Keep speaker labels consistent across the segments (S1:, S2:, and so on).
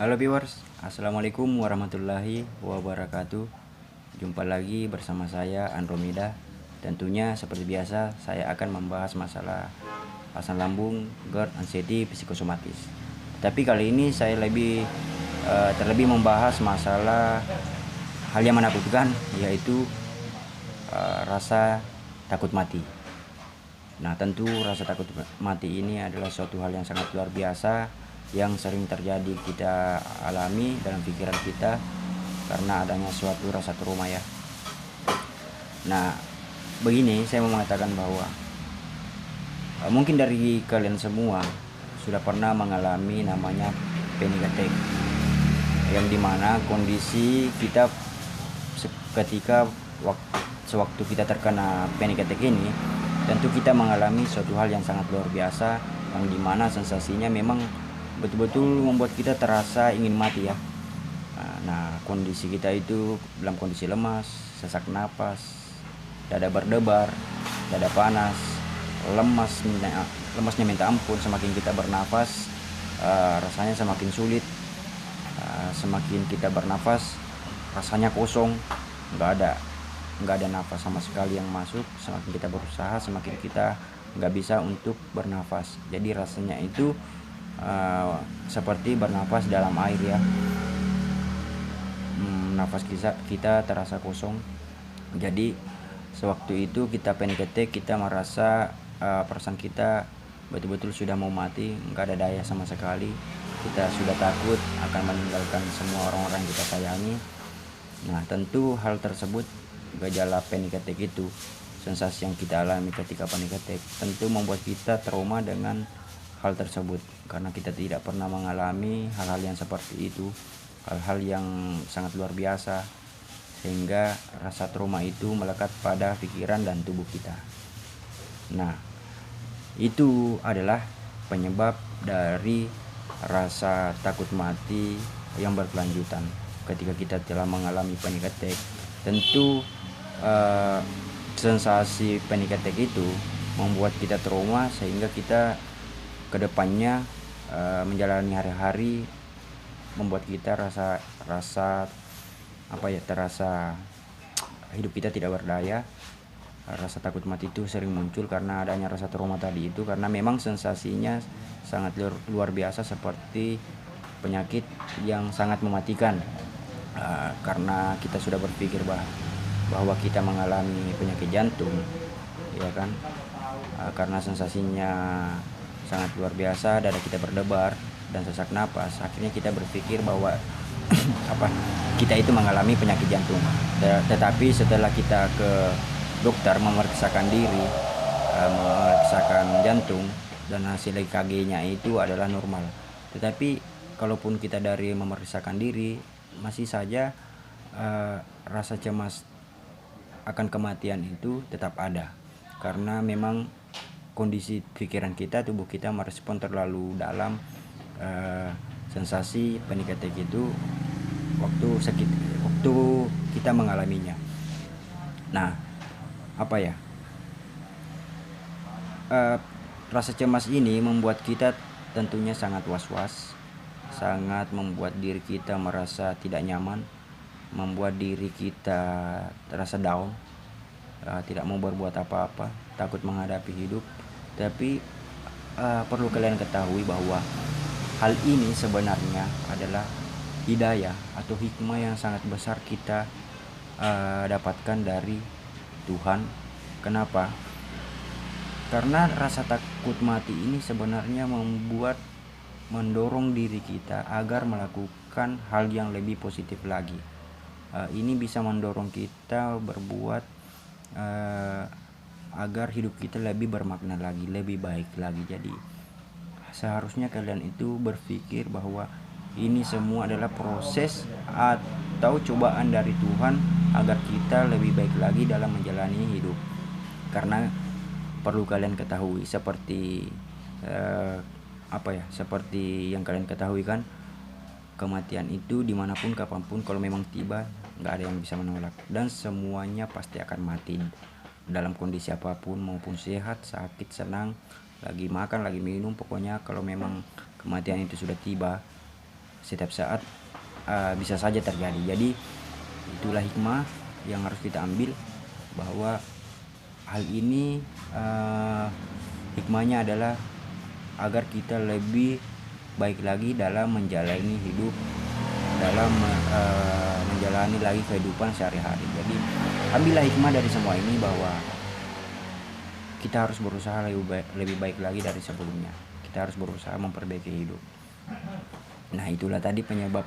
S1: Halo viewers, Assalamualaikum warahmatullahi wabarakatuh. Jumpa lagi bersama saya Andromeda. Tentunya seperti biasa saya akan membahas masalah asam lambung, GERD, anxiety, psikosomatis. Tapi kali ini saya terlebih membahas masalah hal yang menakutkan, yaitu rasa takut mati. Nah, tentu rasa takut mati ini adalah suatu hal yang sangat luar biasa yang sering terjadi kita alami dalam pikiran kita karena adanya suatu rasa trauma ya. Nah, begini saya mau mengatakan bahwa mungkin dari kalian semua sudah pernah mengalami namanya panic attack, yang dimana kondisi kita ketika sewaktu kita terkena panic attack ini, tentu kita mengalami suatu hal yang sangat luar biasa, yang dimana sensasinya memang betul-betul membuat kita terasa ingin mati ya. Nah, kondisi kita itu dalam kondisi lemas, sesak napas, dada berdebar, dada panas, lemasnya minta ampun. Semakin kita bernafas, rasanya semakin sulit. Semakin kita bernafas, rasanya kosong, nggak ada nafas sama sekali yang masuk. Semakin kita berusaha, semakin kita nggak bisa untuk bernafas. Jadi rasanya itu seperti bernafas dalam air ya. Nafas kita terasa kosong. Jadi sewaktu itu kita panic attack, kita merasa perasaan kita betul-betul sudah mau mati, nggak ada daya sama sekali. Kita sudah takut akan meninggalkan semua orang-orang yang kita sayangi. Nah, tentu hal tersebut, gejala panic attack itu, sensasi yang kita alami ketika panic attack, tentu membuat kita trauma dengan hal tersebut, karena kita tidak pernah mengalami hal-hal yang seperti itu, hal-hal yang sangat luar biasa, sehingga rasa trauma itu melekat pada pikiran dan tubuh kita. Nah, itu adalah penyebab dari rasa takut mati yang berkelanjutan. Ketika kita telah mengalami panic attack, tentu sensasi panic attack itu membuat kita trauma, sehingga kita kedepannya menjalani hari-hari membuat kita terasa hidup kita tidak berdaya. Rasa takut mati itu sering muncul karena adanya rasa trauma tadi itu, karena memang sensasinya sangat luar biasa, seperti penyakit yang sangat mematikan. Karena kita sudah berpikir bahwa kita mengalami penyakit jantung, ya kan? Karena sensasinya sangat luar biasa, dada kita berdebar dan sesak napas, akhirnya kita berpikir bahwa kita itu mengalami penyakit jantung. Tetapi setelah kita ke dokter memeriksakan diri, memeriksakan jantung, dan hasil EKG-nya itu adalah normal. Tetapi kalaupun kita dari memeriksakan diri, masih saja rasa cemas akan kematian itu tetap ada, karena memang kondisi pikiran kita, tubuh kita merespon terlalu dalam sensasi panic attack itu waktu kita mengalaminya. Nah, rasa cemas ini membuat kita tentunya sangat was-was, sangat membuat diri kita merasa tidak nyaman, membuat diri kita terasa down, tidak mau berbuat apa-apa, takut menghadapi hidup. Tapi perlu kalian ketahui bahwa hal ini sebenarnya adalah hidayah atau hikmah yang sangat besar kita dapatkan dari Tuhan. Kenapa? Karena rasa takut mati ini sebenarnya mendorong diri kita agar melakukan hal yang lebih positif lagi. Ini bisa mendorong kita berbuat agar hidup kita lebih bermakna lagi, lebih baik lagi. Jadi seharusnya kalian itu berpikir bahwa ini semua adalah proses atau cobaan dari Tuhan agar kita lebih baik lagi dalam menjalani hidup. Karena perlu kalian ketahui, seperti seperti yang kalian ketahui kan, kematian itu dimanapun kapanpun kalau memang tiba, nggak ada yang bisa menolak, dan semuanya pasti akan mati dalam kondisi apapun, maupun sehat, sakit, senang, lagi makan, lagi minum. Pokoknya kalau memang kematian itu sudah tiba, setiap saat bisa saja terjadi. Jadi itulah hikmah yang harus kita ambil, bahwa hal ini hikmahnya adalah agar kita lebih baik lagi dalam menjalani hidup, dalam menjalani lagi kehidupan sehari-hari. Jadi ambillah hikmah dari semua ini, bahwa kita harus berusaha lebih baik lagi dari sebelumnya. Kita harus berusaha memperbaiki hidup. Nah, itulah tadi penyebab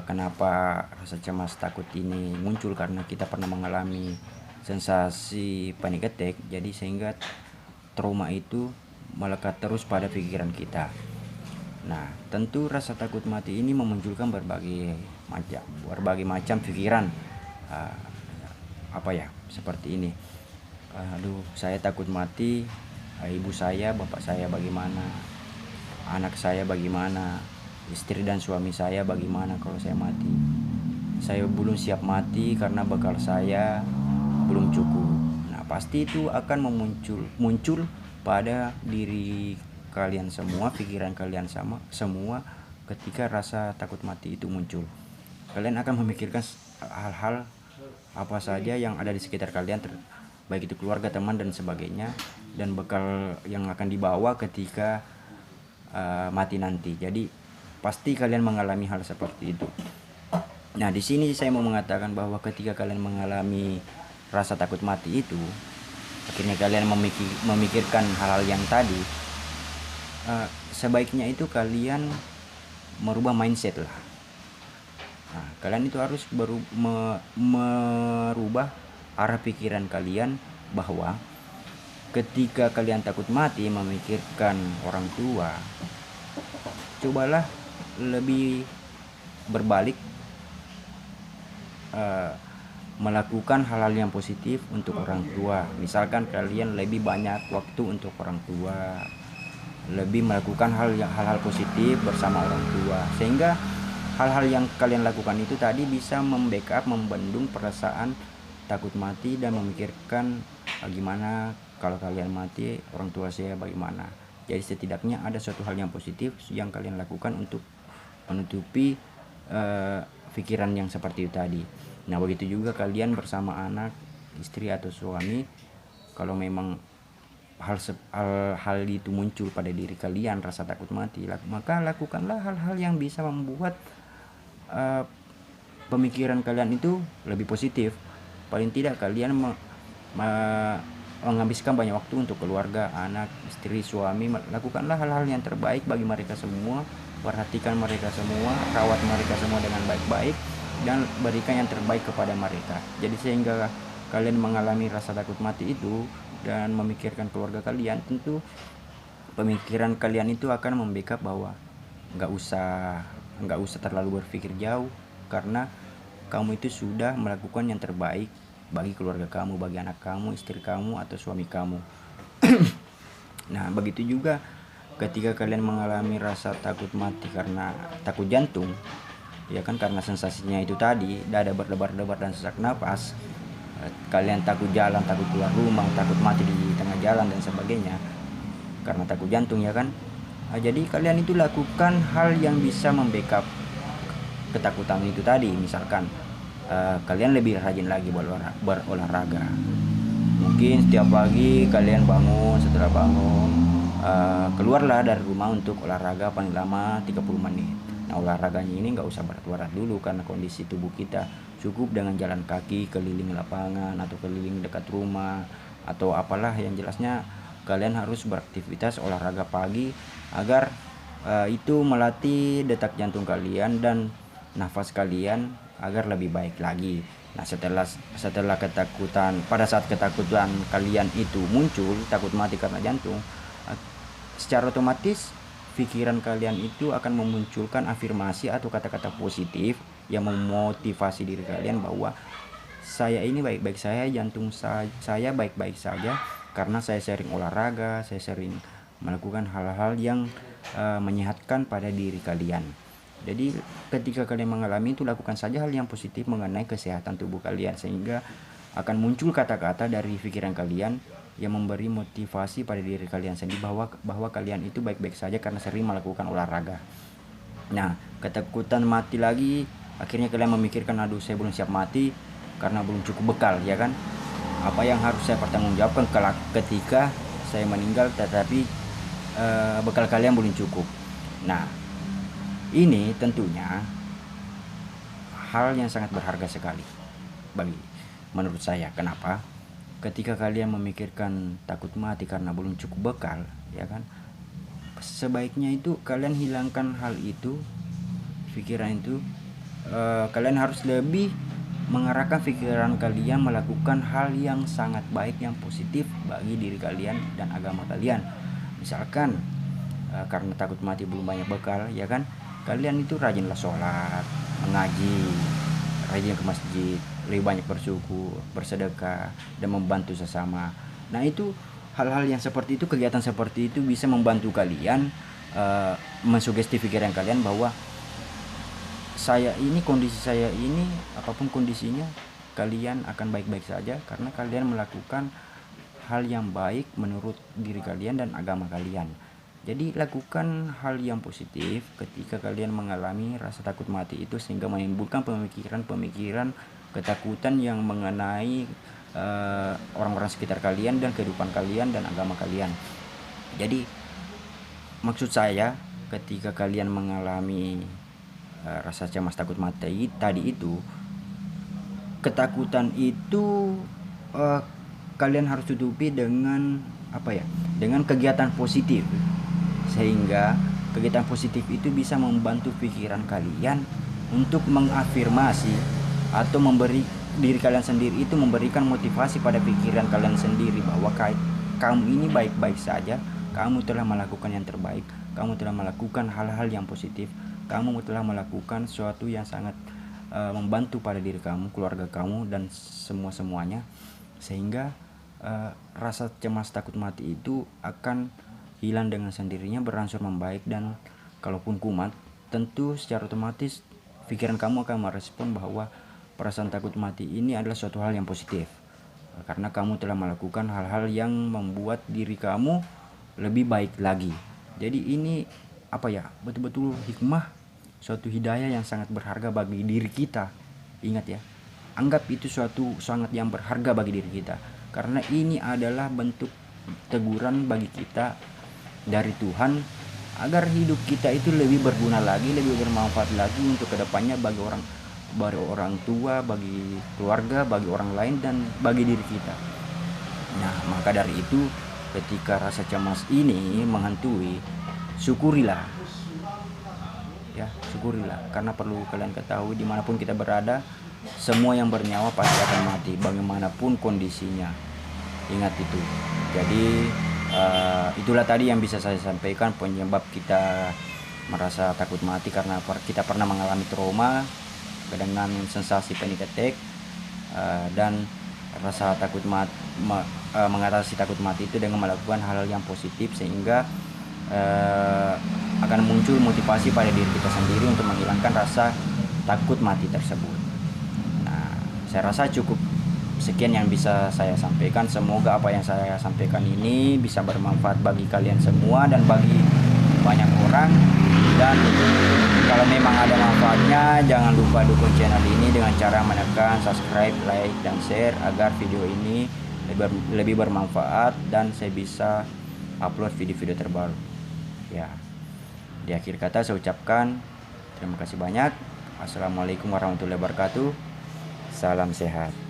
S1: kenapa rasa cemas takut ini muncul, karena kita pernah mengalami sensasi panic attack. Jadi sehingga trauma itu melekat terus pada pikiran kita. Nah, tentu rasa takut mati ini memunculkan berbagai macam pikiran. Seperti ini. Aduh, saya takut mati. Ibu saya, bapak saya bagaimana? Anak saya bagaimana? Istri dan suami saya bagaimana kalau saya mati? Saya belum siap mati karena bekal saya belum cukup. Nah, pasti itu akan muncul pada diri kalian semua, pikiran kalian semua ketika rasa takut mati itu muncul. Kalian akan memikirkan hal-hal apa saja yang ada di sekitar kalian, baik itu keluarga, teman, dan sebagainya, dan bekal yang akan dibawa ketika mati nanti. Jadi pasti kalian mengalami hal seperti itu. Nah, di sini saya mau mengatakan bahwa ketika kalian mengalami rasa takut mati itu, akhirnya kalian memikirkan hal-hal yang tadi, sebaiknya itu kalian merubah mindset lah. Nah, kalian itu harus merubah arah pikiran kalian, bahwa ketika kalian takut mati memikirkan orang tua, cobalah lebih berbalik, melakukan hal-hal yang positif untuk orang tua. Misalkan kalian lebih banyak waktu untuk orang tua, lebih melakukan hal-hal positif bersama orang tua, sehingga hal-hal yang kalian lakukan itu tadi bisa membendung perasaan takut mati dan memikirkan gimana kalau kalian mati, orang tua saya bagaimana. Jadi setidaknya ada suatu hal yang positif yang kalian lakukan untuk menutupi pikiran yang seperti itu tadi. Nah, begitu juga kalian bersama anak, istri atau suami, kalau memang hal itu muncul pada diri kalian, rasa takut mati, maka lakukanlah hal-hal yang bisa membuat pemikiran kalian itu lebih positif. Paling tidak kalian menghabiskan banyak waktu untuk keluarga, anak, istri, suami. Lakukanlah hal-hal yang terbaik bagi mereka semua. Perhatikan mereka semua, rawat mereka semua dengan baik-baik, dan berikan yang terbaik kepada mereka. Jadi sehingga kalian mengalami rasa takut mati itu dan memikirkan keluarga kalian, tentu pemikiran kalian itu akan membackup bahwa nggak usah terlalu berpikir jauh, karena kamu itu sudah melakukan yang terbaik bagi keluarga kamu, bagi anak kamu, istri kamu, atau suami kamu. Nah, begitu juga ketika kalian mengalami rasa takut mati karena takut jantung, ya kan, karena sensasinya itu tadi, dada berdebar-debar dan sesak napas, kalian takut jalan, takut keluar rumah, takut mati di tengah jalan dan sebagainya karena takut jantung, ya kan. Jadi kalian itu lakukan hal yang bisa membackup ketakutan itu tadi. Misalkan kalian lebih rajin lagi berolahraga. Mungkin setiap pagi kalian bangun, setelah bangun keluarlah dari rumah untuk olahraga paling lama 30 menit. Nah, olahraganya ini nggak usah berat-berat dulu, karena kondisi tubuh kita cukup dengan jalan kaki keliling lapangan atau keliling dekat rumah atau apalah, yang jelasnya kalian harus beraktivitas olahraga pagi agar itu melatih detak jantung kalian dan nafas kalian agar lebih baik lagi. Nah, setelah ketakutan, pada saat ketakutan kalian itu muncul, takut mati karena jantung, secara otomatis pikiran kalian itu akan memunculkan afirmasi atau kata-kata positif yang memotivasi diri kalian bahwa saya ini baik-baik saja, jantung saya baik-baik saja, karena saya sering olahraga, saya sering melakukan hal-hal yang menyehatkan pada diri kalian. Jadi ketika kalian mengalami itu, lakukan saja hal yang positif mengenai kesehatan tubuh kalian, sehingga akan muncul kata-kata dari pikiran kalian yang memberi motivasi pada diri kalian sendiri bahwa kalian itu baik-baik saja karena sering melakukan olahraga. Nah, ketakutan mati lagi, akhirnya kalian memikirkan, aduh saya belum siap mati karena belum cukup bekal, ya kan? Apa yang harus saya pertanggungjawabkan ketika saya meninggal, tetapi bekal kalian belum cukup. Nah, ini tentunya hal yang sangat berharga sekali bagi menurut saya. Kenapa? Ketika kalian memikirkan takut mati karena belum cukup bekal, ya kan, sebaiknya itu kalian hilangkan hal itu, pikiran itu. Kalian harus lebih mengarahkan pikiran kalian melakukan hal yang sangat baik, yang positif bagi diri kalian dan agama kalian. Misalkan karena takut mati belum banyak bekal, ya kan, kalian itu rajinlah sholat, mengaji, rajin ke masjid, lebih banyak bersyukur, bersedekah, dan membantu sesama. Nah, itu hal-hal yang seperti itu, kegiatan seperti itu bisa membantu kalian mensugesti pikiran kalian bahwa kondisi saya ini, apapun kondisinya, kalian akan baik-baik saja karena kalian melakukan hal yang baik menurut diri kalian dan agama kalian. Jadi lakukan hal yang positif ketika kalian mengalami rasa takut mati itu, sehingga menimbulkan pemikiran-pemikiran ketakutan yang mengenai orang-orang sekitar kalian dan kehidupan kalian dan agama kalian. Jadi maksud saya, ketika kalian mengalami rasa cemas takut mati tadi itu, ketakutan itu kalian harus tutupi dengan dengan kegiatan positif, sehingga kegiatan positif itu bisa membantu pikiran kalian untuk mengafirmasi atau memberi diri kalian sendiri itu, memberikan motivasi pada pikiran kalian sendiri bahwa kamu ini baik-baik saja, kamu telah melakukan yang terbaik, kamu telah melakukan hal-hal yang positif, kamu telah melakukan sesuatu yang sangat membantu pada diri kamu, keluarga kamu, dan semuanya, sehingga rasa cemas takut mati itu akan hilang dengan sendirinya, berangsur membaik. Dan kalaupun kumat, tentu secara otomatis pikiran kamu akan merespon bahwa perasaan takut mati ini adalah suatu hal yang positif, karena kamu telah melakukan hal-hal yang membuat diri kamu lebih baik lagi. Jadi ini betul-betul hikmah, suatu hidayah yang sangat berharga bagi diri kita. Ingat ya, anggap itu suatu sangat yang berharga bagi diri kita, karena ini adalah bentuk teguran bagi kita dari Tuhan agar hidup kita itu lebih berguna lagi, lebih bermanfaat lagi untuk kedepannya bagi orang tua, bagi keluarga, bagi orang lain, dan bagi diri kita. Nah, maka dari itu, ketika rasa cemas ini menghantui, syukurilah ya, syukurilah, karena perlu kalian ketahui, dimanapun kita berada, semua yang bernyawa pasti akan mati, bagaimanapun kondisinya. Ingat itu. Jadi itulah tadi yang bisa saya sampaikan, penyebab kita merasa takut mati karena kita pernah mengalami trauma dengan sensasi panic attack, dan rasa takut mengatasi takut mati itu dengan melakukan hal-hal yang positif, sehingga akan muncul motivasi pada diri kita sendiri untuk menghilangkan rasa takut mati tersebut. Nah, saya rasa cukup sekian yang bisa saya sampaikan. Semoga apa yang saya sampaikan ini bisa bermanfaat bagi kalian semua dan bagi banyak orang. Dan kalau memang ada manfaatnya, jangan lupa dukung channel ini dengan cara menekan subscribe, like, dan share agar video ini lebih bermanfaat dan saya bisa upload video-video terbaru. Ya, di akhir kata saya ucapkan terima kasih banyak. Assalamualaikum warahmatullahi wabarakatuh. Salam sehat.